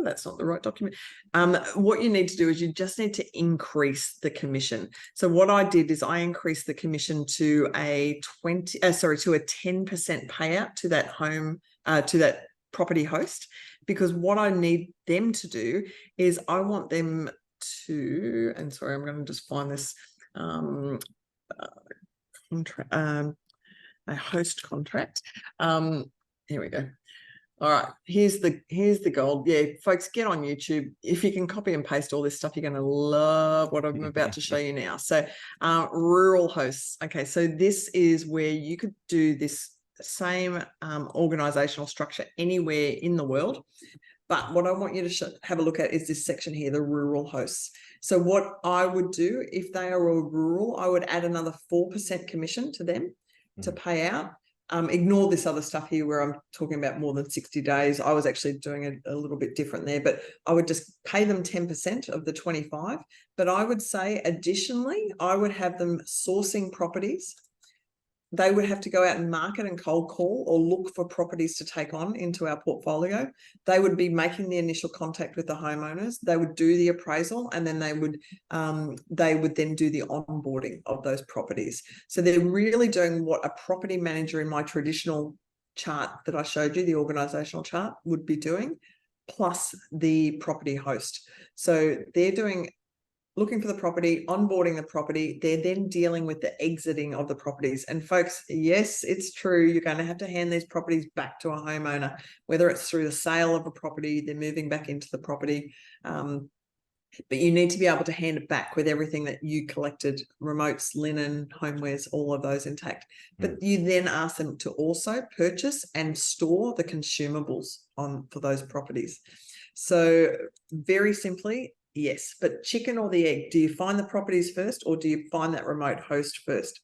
that's not the right document. What you need to do is you just need to increase the commission. So what I did is I increased the commission to a 10% payout to that property host, because what I need them to do is I want them to, and sorry, I'm going to just find this a host contract. Here we go. All right, here's the gold. Yeah, folks, get on YouTube. If you can copy and paste all this stuff, you're going to love what I'm about to show you now. So rural hosts. Okay, so this is where you could do this same organizational structure anywhere in the world. But what I want you to have a look at is this section here, the rural hosts. So what I would do if they are all rural, I would add another 4% commission to them to pay out. Ignore this other stuff here where I'm talking about more than 60 days. I was actually doing it a little bit different there, but I would just pay them 10% of the 25. But I would say additionally, I would have them sourcing properties. They would have to go out and market and cold call or look for properties to take on into our portfolio. They would be making the initial contact with the homeowners. They would do the appraisal, and then they would then do the onboarding of those properties. So they're really doing what a property manager in my traditional chart that I showed you, the organizational chart, would be doing, plus the property host. So they're looking for the property, onboarding the property. They're then dealing with the exiting of the properties. And folks, yes, it's true. You're going to have to hand these properties back to a homeowner, whether it's through the sale of a property, they're moving back into the property. but you need to be able to hand it back with everything that you collected, remotes, linen, homewares, all of those intact. But you then ask them to also purchase and store the consumables for those properties. So very simply, yes, but chicken or the egg, do you find the properties first or do you find that remote host first?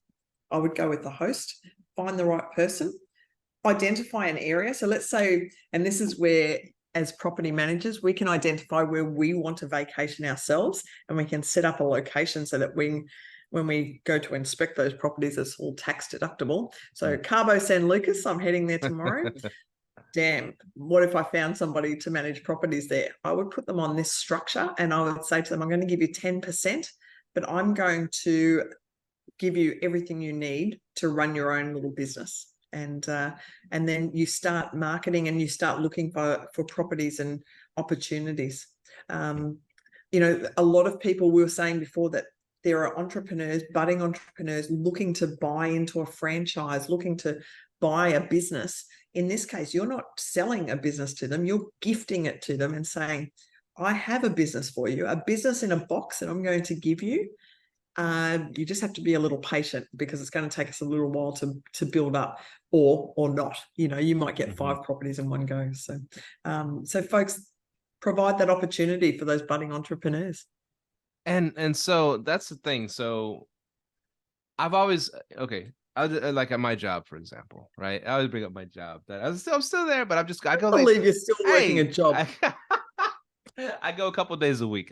I would go with the host, find the right person, identify an area. So let's say, and this is where, as property managers, we can identify where we want to vacation ourselves, and we can set up a location so that when we go to inspect those properties, it's all tax deductible. So Cabo San Lucas, I'm heading there tomorrow. Damn, what if I found somebody to manage properties there? I would put them on this structure and I would say to them, I'm going to give you 10%, but I'm going to give you everything you need to run your own little business. And then you start marketing and you start looking for properties and opportunities. You know, a lot of people, we were saying before that there are entrepreneurs, budding entrepreneurs looking to buy into a franchise, looking to buy a business. In this case, you're not selling a business to them, you're gifting it to them and saying, I have a business for you, a business in a box that I'm going to give you. You just have to be a little patient because it's going to take us a little while to build up, or not. You know, you might get 5 properties in one go. So folks, provide that opportunity for those budding entrepreneurs. And so that's the thing. So I've always, like at my job, for example, right? I always bring up my job that I'm still there, but I go believe you're still working a job. I go a couple days a week.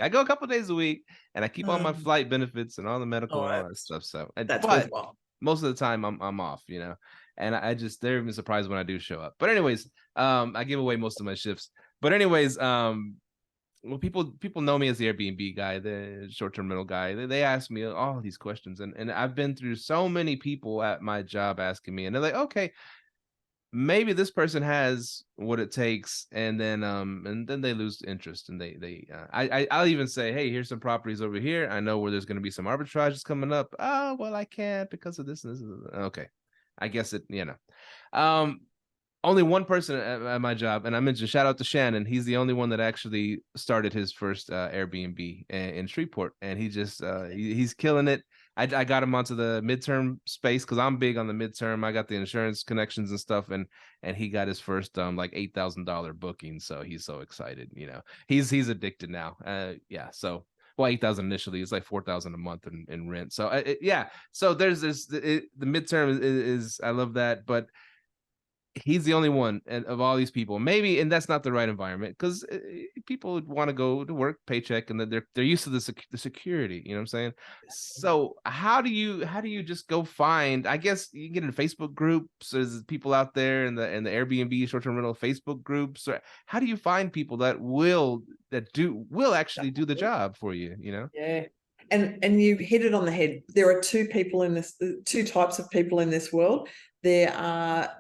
And I keep all my flight benefits and all the medical and all that stuff. So, that's but worthwhile. Most of the time I'm off, you know, and they're even surprised when I do show up. But anyways, I give away most of my shifts. But anyways, well, people know me as the Airbnb guy, the short-term rental guy. They ask me all these questions, and I've been through so many people at my job asking me, and they're like, okay, maybe this person has what it takes, and then they lose interest, and I'll even say, hey, here's some properties over here. I know where there's going to be some arbitrages coming up. Oh, well, I can't because of this and this. Okay, I guess it, you know. Only one person at my job, and I mentioned, shout out to Shannon. He's the only one that actually started his first Airbnb in Shreveport, and he just he's killing it. I got him onto the midterm space because I'm big on the midterm. I got the insurance connections and stuff, and he got his first like $8,000 booking, so he's so excited. You know, he's addicted now. Yeah, so. Well, 8,000 initially. It's like 4,000 a month in rent. So yeah. So there's this. The midterm is I love that, but he's the only one of all these people, maybe, and that's not the right environment because people want to go to work, paycheck, and they're used to the security. You know what I'm saying? So how do you just go find? I guess you get in Facebook groups. There's people out there in the Airbnb short-term rental Facebook groups. Or how do you find people that will actually do the job for you? You know? Yeah. And you hit it on the head. There are two types of people in this world. There are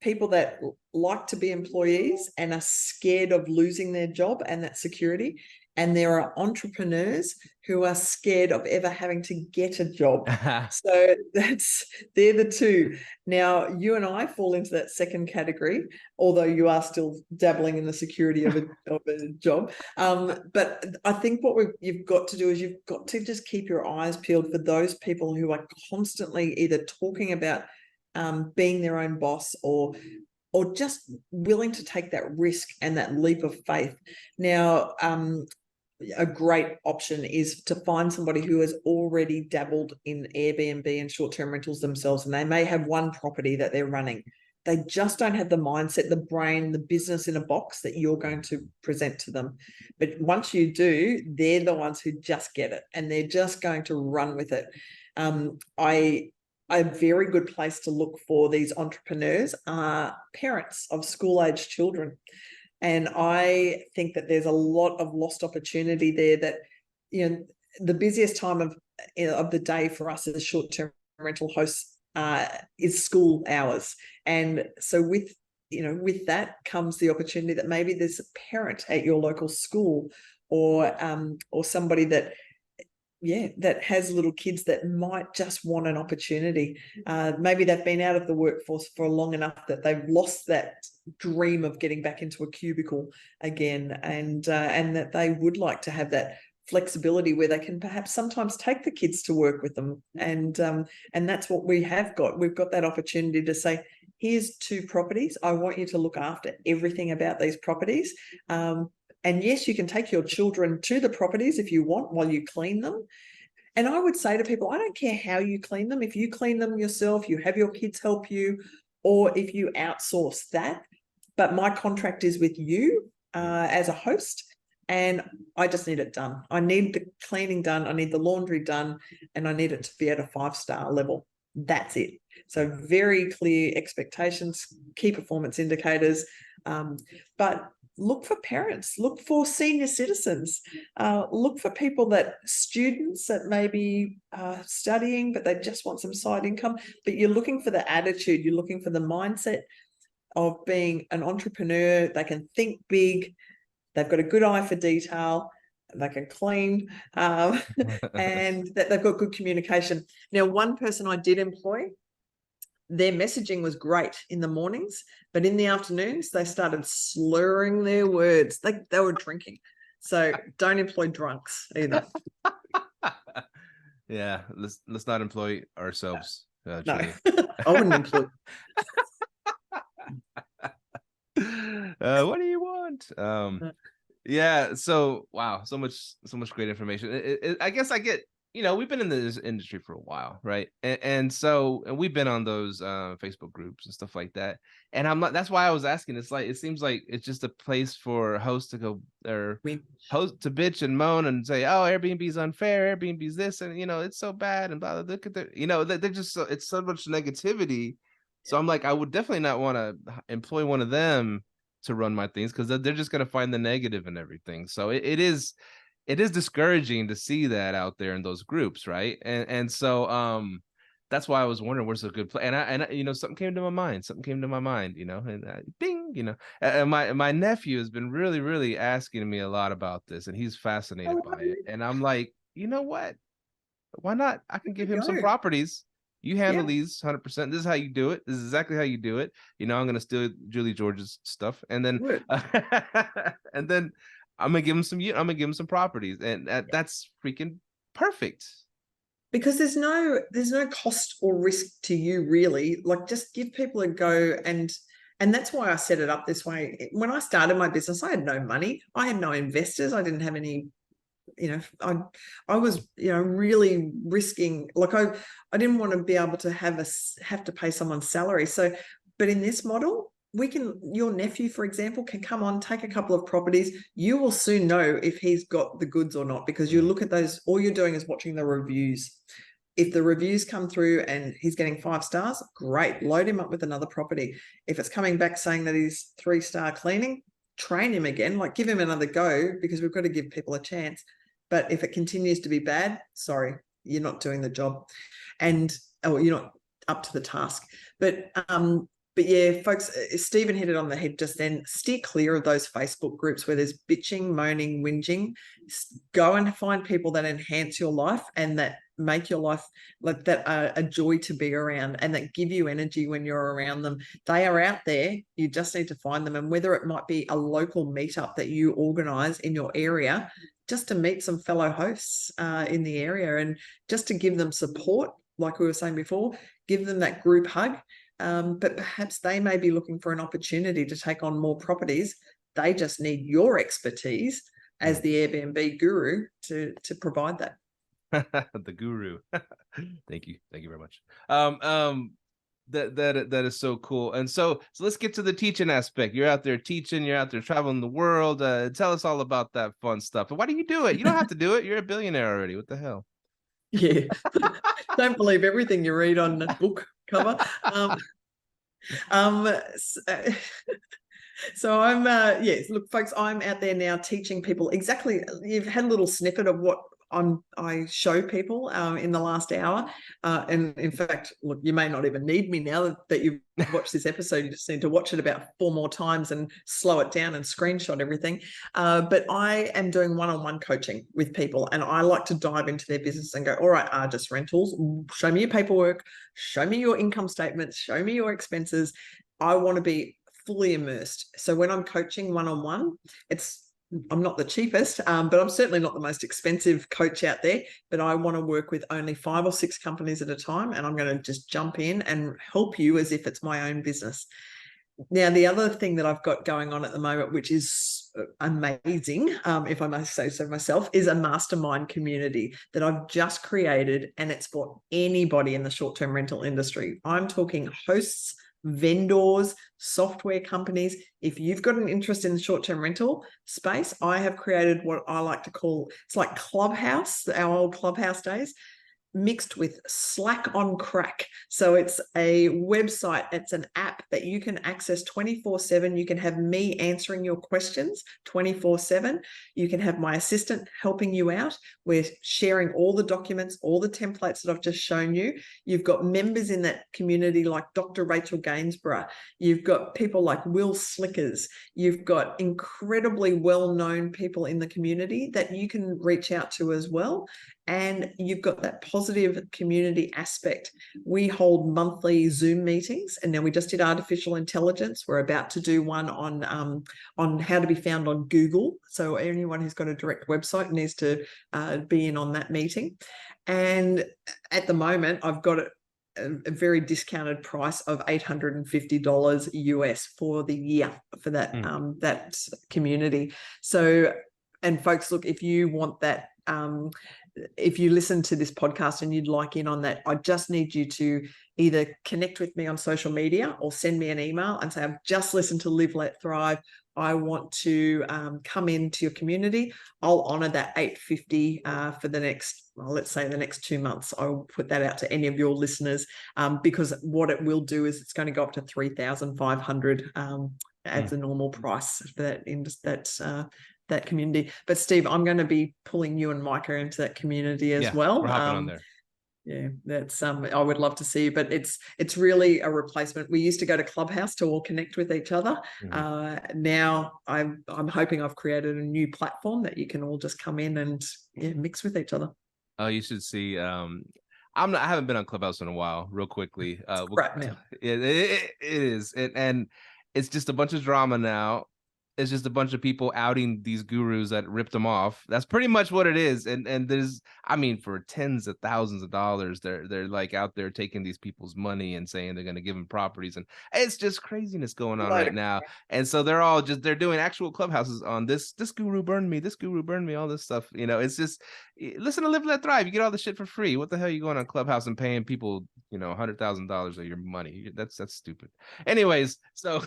people that like to be employees and are scared of losing their job and that security. And there are entrepreneurs who are scared of ever having to get a job. So they're the two. Now, you and I fall into that second category, although you are still dabbling in the security of a job. But I think what you've got to do is you've got to just keep your eyes peeled for those people who are constantly either talking about being their own boss or just willing to take that risk and that leap of faith. Now, a great option is to find somebody who has already dabbled in Airbnb and short-term rentals themselves, and they may have one property that they're running. They just don't have the mindset, the brain, the business in a box that you're going to present to them. But once you do, they're the ones who just get it, and they're just going to run with it. A very good place to look for these entrepreneurs are parents of school-aged children. And I think that there's a lot of lost opportunity there that, you know, the busiest time of the day for us as short-term rental hosts is school hours. And so with that comes the opportunity that maybe there's a parent at your local school or somebody that has little kids that might just want an opportunity. Maybe they've been out of the workforce for long enough that they've lost that dream of getting back into a cubicle again, and that they would like to have that flexibility where they can perhaps sometimes take the kids to work with them. And that's what we have got. We've got that opportunity to say, here's 2 properties. I want you to look after everything about these properties. And yes, you can take your children to the properties if you want while you clean them. And I would say to people, I don't care how you clean them. If you clean them yourself, you have your kids help you, or if you outsource that. But my contract is with you as a host, and I just need it done. I need the cleaning done. I need the laundry done, and I need it to be at a 5-star level. That's it. So very clear expectations, key performance indicators, but look for parents, look for senior citizens, look for students that may be studying, but they just want some side income. But you're looking for the attitude, you're looking for the mindset of being an entrepreneur. They can think big, they've got a good eye for detail, they can clean, and that they've got good communication. Now, one person I did employ, their messaging was great in the mornings, but in the afternoons, they started slurring their words. They were drinking. So don't employ drunks either. Yeah, let's not employ ourselves. No, I wouldn't employ. What do you want? Yeah. So wow, so much great information. I guess I get. We've been in this industry for a while, right? And we've been on those Facebook groups and stuff like that. And I'm not. That's why I was asking. It's like it seems like it's just a place for hosts to go or host to bitch and moan and say, "Oh, Airbnb's unfair. Airbnb's this, and it's so bad." And blah, blah, look at the, they're just it's so much negativity. So I'm like, I would definitely not want to employ one of them to run my things because they're just gonna find the negative and everything. So it is discouraging to see that out there in those groups, right? And so that's why I was wondering where's a good place. And I something came to my mind. And bing, and my nephew has been really, really asking me a lot about this, and he's fascinated by it. And I'm like, you know what? Why not? I can give him some properties. You handle these 100%. This is how you do it. This is exactly how you do it. I'm going to steal Julie George's stuff, and then and then I'm gonna give him some properties, and that's freaking perfect. Because there's no cost or risk to you, really. Like, just give people a go, and that's why I set it up this way. When I started my business, I had no money, I had no investors, I didn't have any. I was really risking. Like, I didn't want to be able to have to pay someone's salary. So, but in this model, your nephew, for example, can come on, take a couple of properties. You will soon know if he's got the goods or not, because you look at those, all you're doing is watching the reviews. If the reviews come through and he's getting 5 stars, great, load him up with another property. If it's coming back saying that he's 3-star cleaning, train him again, like give him another go, because we've got to give people a chance. But if it continues to be bad, sorry, you're not doing the job, and you're not up to the task. But yeah, folks, Stephen hit it on the head just then. Steer clear of those Facebook groups where there's bitching, moaning, whinging. Go and find people that enhance your life and that make your life like that a joy to be around, and that give you energy when you're around them. They are out there. You just need to find them. And whether it might be a local meetup that you organize in your area, just to meet some fellow hosts in the area, and just to give them support, like we were saying before, give them that group hug. But perhaps they may be looking for an opportunity to take on more properties. They just need your expertise as the Airbnb guru to provide that. The guru. Thank you very much. That is so cool. And so let's get to the teaching aspect. You're out there teaching, you're out there traveling the world. Tell us all about that fun stuff. And why do you do it? You don't have to do it. You're a billionaire already. What the hell? Yeah. Don't believe everything you read on the book cover. So I'm yes, look, folks, I'm out there now teaching people exactly. You've had a little snippet of what I show people in the last hour, and in fact, look, you may not even need me now that you've watched this episode. You just need to watch it about 4 more times and slow it down and screenshot everything. But I am doing one-on-one coaching with people, and I like to dive into their business and go, all right, Argus Rentals, show me your paperwork, show me your income statements, show me your expenses. I want to be fully immersed. So when I'm coaching one-on-one, it's I'm not the cheapest, but I'm certainly not the most expensive coach out there. But I want to work with only 5 or 6 companies at a time, and I'm going to just jump in and help you as if it's my own business. Now, the other thing that I've got going on at the moment, which is amazing, if I must say so myself, is a mastermind community that I've just created, and it's for anybody in the short-term rental industry. I'm talking hosts, vendors, software companies. If you've got an interest in the short-term rental space, I have created what I like to call, it's like Clubhouse, our old Clubhouse days, mixed with Slack on crack. So it's a website, it's an app that you can access 24/7. You can have me answering your questions 24/7. You can have my assistant helping you out. We're sharing all the documents, all the templates that I've just shown you. You've got members in that community like Dr. Rachel Gainsborough. You've got people like Will Slickers. You've got incredibly well-known people in the community that you can reach out to as well. And you've got that positive community aspect. We hold monthly Zoom meetings, and now we just did artificial intelligence. We're about to do one on how to be found on Google. So anyone who's got a direct website needs to be in on that meeting. And at the moment, I've got a very discounted price of $850 US for the year for that that community. So, and folks, look, if you want that, if you listen to this podcast and you'd like in on that, I just need you to either connect with me on social media or send me an email and say, I've just listened to Live, Let Thrive. I want to come into your community. I'll honor that $850 for the next, well, let's say the next 2 months. I'll put that out to any of your listeners because what it will do is it's going to go up to $3,500 as the normal price for that community. But Steve, I'm going to be pulling you and Micah into that community as well. We're hopping on there. Yeah, that's I would love to see you, but it's really a replacement. We used to go to Clubhouse to all connect with each other. Now I'm hoping I've created a new platform that you can all just come in and mix with each other. Oh, you should see. I haven't been on Clubhouse in a while. Real quickly, crap now. It is, and it's just a bunch of drama now. It's just a bunch of people outing these gurus that ripped them off. That's pretty much what it is. And there's, I mean, for tens of thousands of dollars, they're like out there taking these people's money and saying they're going to give them properties, and it's just craziness going on right now. And so they're doing actual clubhouses on this guru burned me, this guru burned me, all this stuff. You know, it's just, listen to Live, Let Thrive. You get all this shit for free. What the hell are you going on Clubhouse and paying people, $100,000 of your money? That's stupid. Anyways, so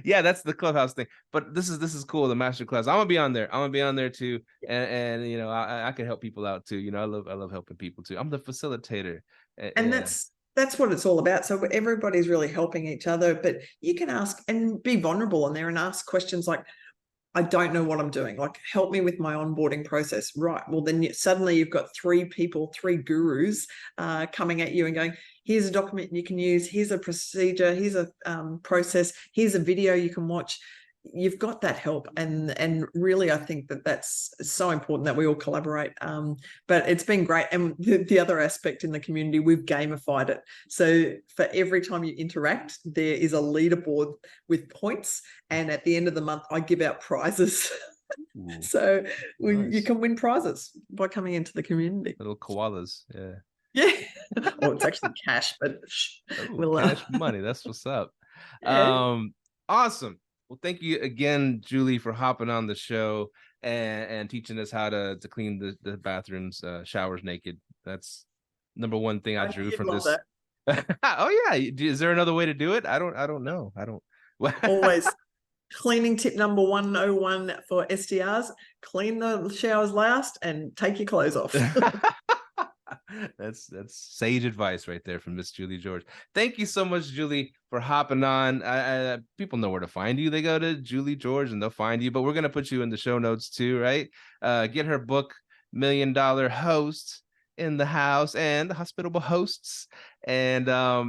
yeah, that's the Clubhouse thing. But this is cool. The masterclass. I'm gonna be on there. I'm gonna be on there too, and I can help people out too. I love helping people too. I'm the facilitator, and that's what it's all about. So everybody's really helping each other. But you can ask and be vulnerable in there and ask questions like, I don't know what I'm doing. Like, help me with my onboarding process. Right. Well, then suddenly you've got 3 gurus coming at you and going, here's a document you can use. Here's a procedure. Here's a process. Here's a video you can watch. You've got that help. And really, I think that's so important that we all collaborate. But it's been great. And the other aspect in the community, we've gamified it. So for every time you interact, there is a leaderboard with points. And at the end of the month, I give out prizes. So nice. You can win prizes by coming into the community. Little koalas. Yeah. Yeah. Well, it's actually cash, but cash money. That's what's up. Yeah. Awesome. Well, thank you again, Julie, for hopping on the show and teaching us how to clean the bathrooms, showers naked. That's number one thing I drew from this. Oh yeah. Is there another way to do it? I don't know. Always. Cleaning tip number 101 for STRs: clean the showers last and take your clothes off. That's sage advice right there from Miss Julie George. Thank you so much, Julie, for hopping on. People know where to find you. They go to Julie George and they'll find you, but we're going to put you in the show notes too, right? Get her book, $1 Million Host in the House and the Hospitable Hosts. And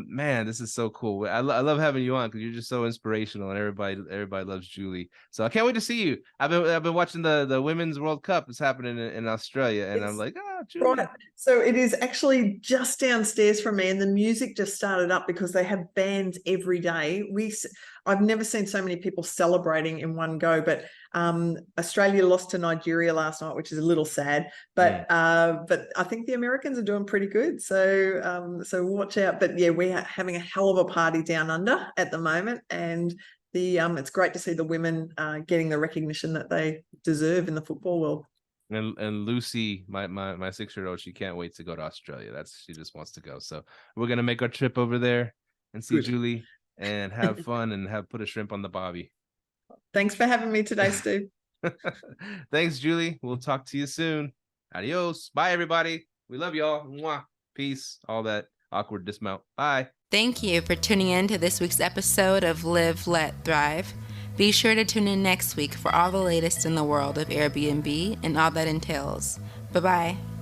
man, this is so cool. I love having you on because you're just so inspirational, and everybody loves Julie. So I can't wait to see you. I've been watching the Women's World Cup. It's happening in Australia, and I'm like, Julie. Right. So it is actually just downstairs from me, and the music just started up because they have bands every day. I've never seen so many people celebrating in one go, but Australia lost to Nigeria last night, which is a little sad, but I think the Americans are doing pretty good. So watch out. But yeah, we are having a hell of a party down under at the moment, and it's great to see the women getting the recognition that they deserve in the football world. And Lucy, my 6-year-old, she can't wait to go to Australia. She just wants to go. So we're gonna make our trip over there and see Julie and have fun and put a shrimp on the bobby. Thanks for having me today, Steve. Thanks, Julie. We'll talk to you soon. Adios. Bye, everybody. We love y'all. Mwah. Peace. All that awkward dismount. Bye. Thank you for tuning in to this week's episode of Live, Let, Thrive. Be sure to tune in next week for all the latest in the world of Airbnb and all that entails. Bye-bye.